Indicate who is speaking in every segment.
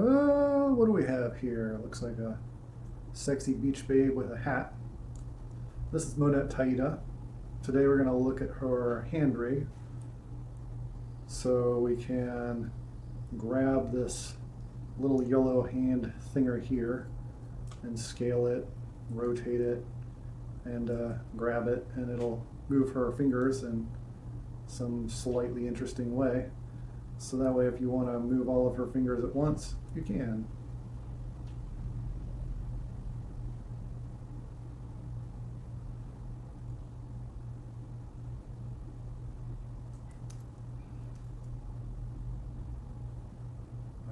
Speaker 1: Well, what do we have here? Looks like a sexy beach babe with a hat. This is Monette Taida. Today we're going to look at her hand rig. So we can grab this little yellow hand thinger here and scale it, rotate it, and grab it, and it'll move her fingers in some slightly interesting way. So that way, if you want to move all of her fingers at once, you can.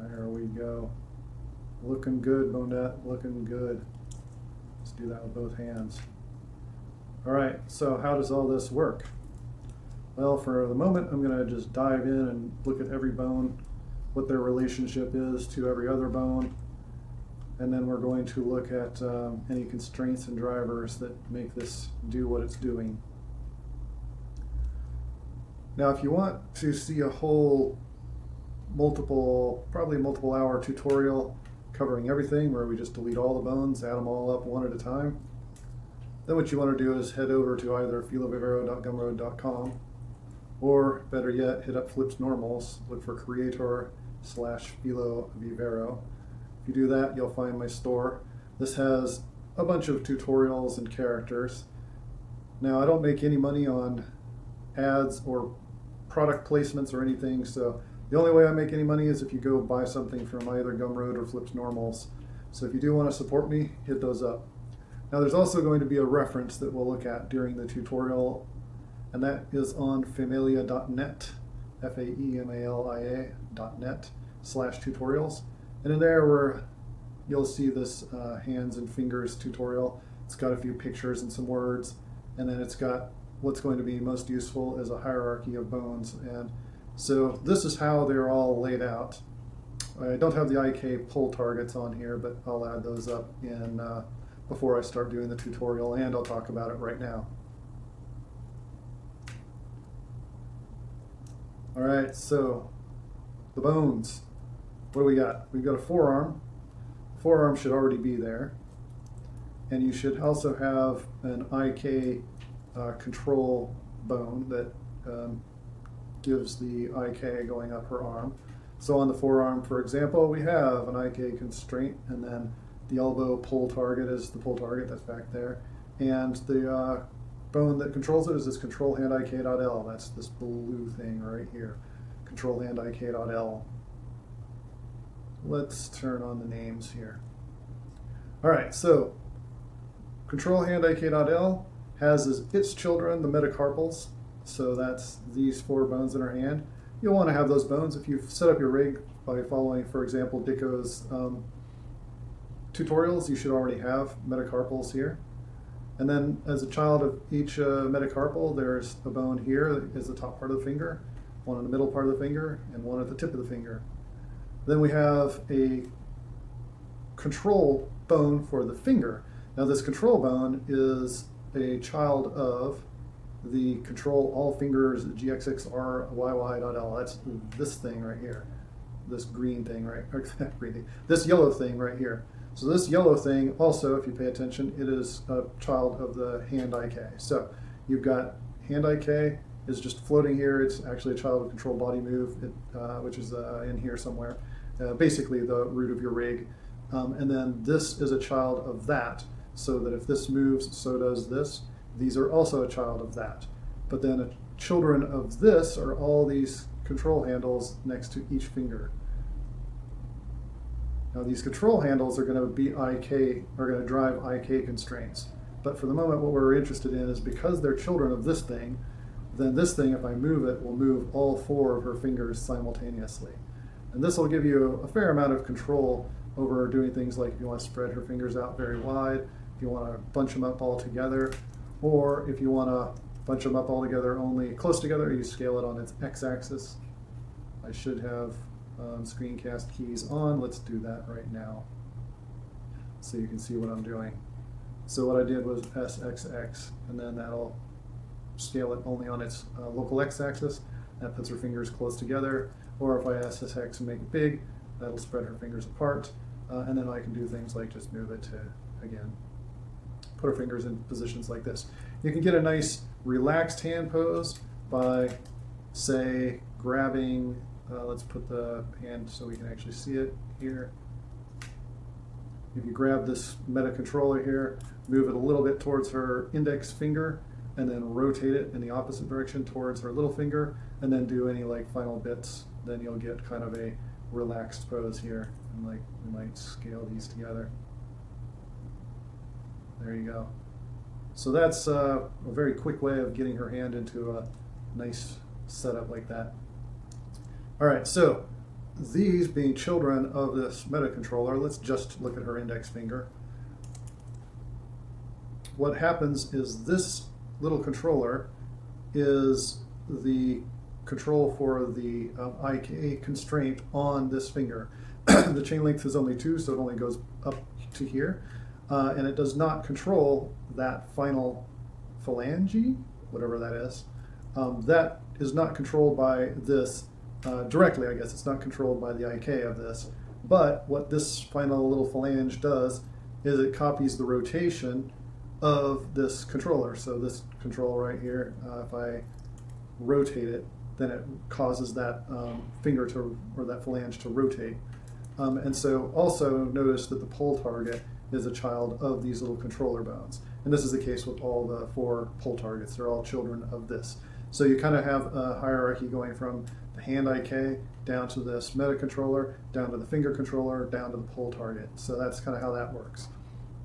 Speaker 1: There we go. Looking good, Monette, looking good. Let's do that with both hands. All right, so how does all this work? Well, for the moment, I'm going to just dive in and look at every bone, what their relationship is to every other bone, and then we're going to look at any constraints and drivers that make this do what it's doing. Now, if you want to see a whole probably multiple hour tutorial covering everything, where we just delete all the bones, add them all up one at a time, then what you want to do is head over to either filovivero.gumroad.com, or better yet, hit up Flips Normals, look for creator/filovivero. If you do that, you'll find my store. This has a bunch of tutorials and characters. Now, I don't make any money on ads or product placements or anything, so the only way I make any money is if you go buy something from either Gumroad or Flips Normals. So if you do want to support me, hit those up. Now, there's also going to be a reference that we'll look at during the tutorial, and that is on Faemalia.net, FAEMALIA.net/tutorials. And in there where you'll see this hands and fingers tutorial. It's got a few pictures and some words, and then it's got what's going to be most useful as a hierarchy of bones. And so this is how they're all laid out. I don't have the IK pull targets on here, but I'll add those up in before I start doing the tutorial, and I'll talk about it right now. All right, so the bones. What do we got? We've got a forearm. The forearm should already be there. And you should also have an IK control bone that gives the IK going up her arm. So on the forearm, for example, we have an IK constraint, and then the elbow pull target is the pull target that's back there. And the bone that controls it is this control hand IK.L. That's this blue thing right here. Control hand IK.L. Let's turn on the names here. All right, so control hand IK.L has as its children the metacarpals. So that's these four bones in her hand. You'll want to have those bones if you've set up your rig by following, for example, Dicko's tutorials. You should already have metacarpals here. And then as a child of each metacarpal, there's a bone here that is the top part of the finger, one in the middle part of the finger, and one at the tip of the finger. Then we have a control bone for the finger. Now this control bone is a child of the control all fingers GXXRYY.L. That's this thing right here, this green thing right, or this yellow thing right here. So this yellow thing also, if you pay attention, it is a child of the hand IK. So you've got hand IK is just floating here. It's actually a child of control body move, which is in here somewhere, basically the root of your rig. And then this is a child of that, so that if this moves, so does this. These are also a child of that. But then children of this are all these control handles next to each finger. Now these control handles are going to be IK, are going to drive IK constraints. But for the moment, what we're interested in is because they're children of this thing, then this thing, if I move it, will move all four of her fingers simultaneously. And this will give you a fair amount of control over doing things like if you want to spread her fingers out very wide, if you want to bunch them up all together, or if you want to bunch them up all together only close together, you scale it on its x-axis. I should have screencast keys on. Let's do that right now so you can see what I'm doing. So what I did was SXX, and then that'll scale it only on its local x-axis. That puts her fingers close together. Or if I SSX and make it big, That'll spread her fingers apart. And then I can do things like just move it to, again, put her fingers in positions like this. You can get a nice relaxed hand pose by, say, grabbing, let's put the hand so we can actually see it here. If you grab this meta controller here, move it a little bit towards her index finger, and then rotate it in the opposite direction towards her little finger, and then do any like final bits, then you'll get kind of a relaxed pose here. And like we might scale these together. There you go. So that's a very quick way of getting her hand into a nice setup like that. All right, so these being children of this meta controller, let's just look at her index finger. What happens is this little controller is the control for the IK constraint on this finger. The chain length is only 2, so it only goes up to here. And it does not control that final phalange, whatever that is. That is not controlled by this directly, I guess. It's not controlled by the IK of this. But what this final little phalange does is it copies the rotation of this controller. So this controller right here, if I rotate it, then it causes that finger to, or that phalange to rotate. And so also notice that the pull target is a child of these little controller bones. And this is the case with all the 4 pull targets. They're all children of this. So you kind of have a hierarchy going from the hand IK down to this meta controller, down to the finger controller, down to the pull target. So that's kind of how that works.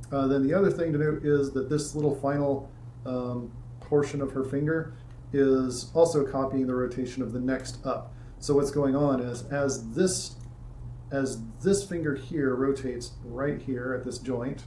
Speaker 1: Then the other thing to note is that this little final portion of her finger is also copying the rotation of the next up. So what's going on is as this finger here rotates right here at this joint,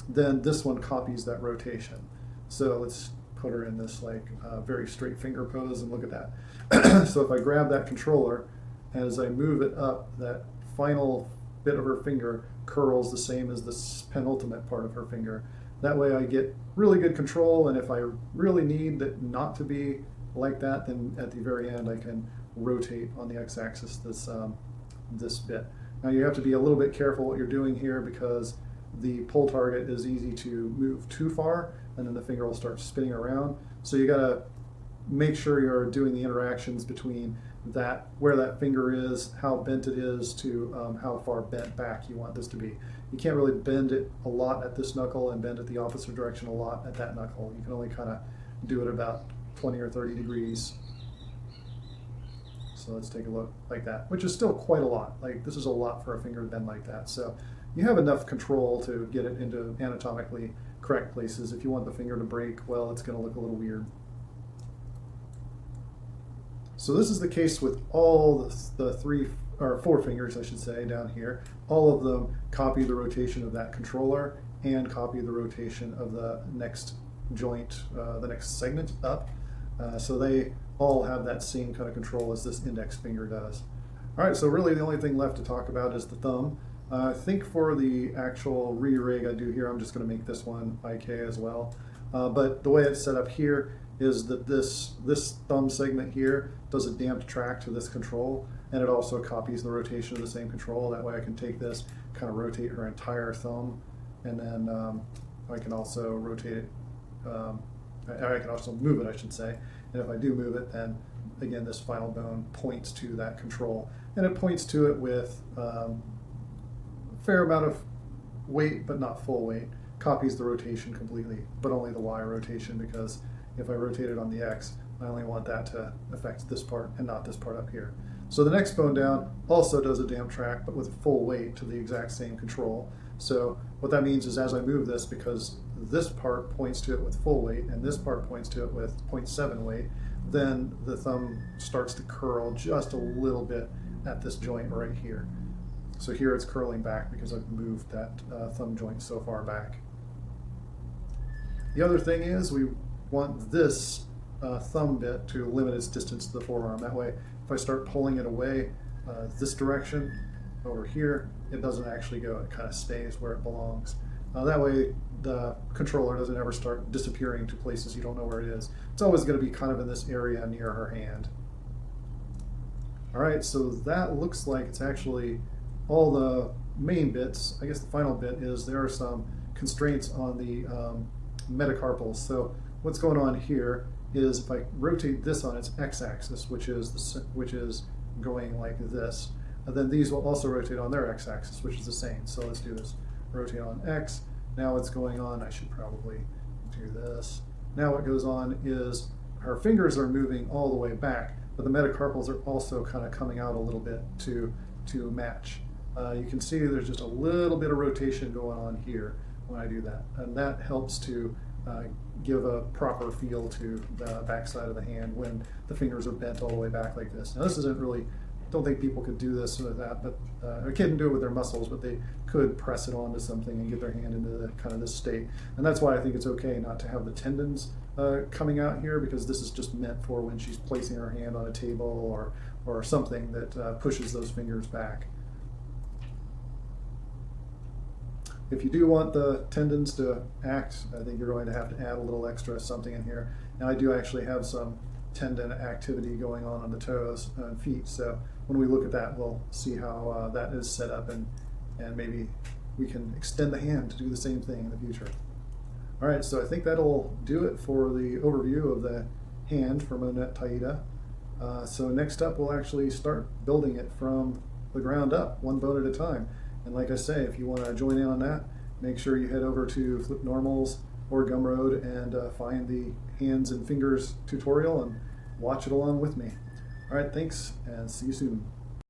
Speaker 1: then this one copies that rotation. So let's put her in this like very straight finger pose and look at that. So if I grab that controller, as I move it up, that final bit of her finger curls the same as this penultimate part of her finger. That way I get really good control, and if I really need it not to be like that, then at the very end I can rotate on the x-axis this bit. Now you have to be a little bit careful what you're doing here, because the pull target is easy to move too far and then the finger will start spinning around. So you got to make sure you're doing the interactions between that, where that finger is, how bent it is, to how far bent back you want this to be. You can't really bend it a lot at this knuckle and bend it the opposite direction a lot at that knuckle. You can only kind of do it about 20 or 30 degrees. So let's take a look like that, which is still quite a lot. Like, this is a lot for a finger to bend like that. So you have enough control to get it into anatomically correct places. If you want the finger to break, well, it's going to look a little weird. So this is the case with all the 3 or 4 fingers, I should say, down here. All of them copy the rotation of that controller and copy the rotation of the next joint, the next segment up. So they all have that same kind of control as this index finger does. All right, so really the only thing left to talk about is the thumb. I think for the actual re-rig I do here, I'm just going to make this one IK as well. But the way it's set up here is that this thumb segment here does a damped track to this control, and it also copies the rotation of the same control. That way I can take this, kind of rotate her entire thumb, and then I can also rotate it, I can also move it, I should say. And if I do move it, then again this final bone points to that control, and it points to it with a fair amount of weight, but not full weight. Copies the rotation completely, but only the Y rotation, because if I rotate it on the X, I only want that to affect this part and not this part up here. So the next bone down also does a damp track, but with full weight to the exact same control. So what that means is as I move this, because this part points to it with full weight and this part points to it with 0.7 weight, then the thumb starts to curl just a little bit at this joint right here. So here it's curling back because I've moved that thumb joint so far back. The other thing is we want this thumb bit to limit its distance to the forearm. That way, if I start pulling it away this direction over here, it doesn't actually go. It kind of stays where it belongs. That way, the controller doesn't ever start disappearing to places you don't know where it is. It's always going to be kind of in this area near her hand. All right, so that looks like it's actually all the main bits. I guess the final bit is there are some constraints on the metacarpals. So what's going on here is if I rotate this on its x-axis, which is going like this, and then these will also rotate on their x-axis, which is the same. So let's do this. Rotate on x. Now what's going on, I should probably do this. Now what goes on is her fingers are moving all the way back, but the metacarpals are also kind of coming out a little bit to match. You can see there's just a little bit of rotation going on here when I do that, and that helps to give a proper feel to the backside of the hand when the fingers are bent all the way back like this. Now this isn't really, I don't think people could do this with that, but a kid can do it with their muscles, but they could press it onto something and get their hand into the, kind of this state. And that's why I think it's okay not to have the tendons coming out here, because this is just meant for when she's placing her hand on a table or something that pushes those fingers back. If you do want the tendons to act, I think you're going to have to add a little extra something in here. Now I do actually have some tendon activity going on the toes and feet, so when we look at that, we'll see how that is set up, and maybe we can extend the hand to do the same thing in the future. All right, so I think that'll do it for the overview of the hand for Monette Taida. So next up, we'll actually start building it from the ground up, one bone at a time. And like I say, if you want to join in on that, make sure you head over to Flip Normals or Gumroad and find the hands and fingers tutorial and watch it along with me. All right, thanks, and see you soon.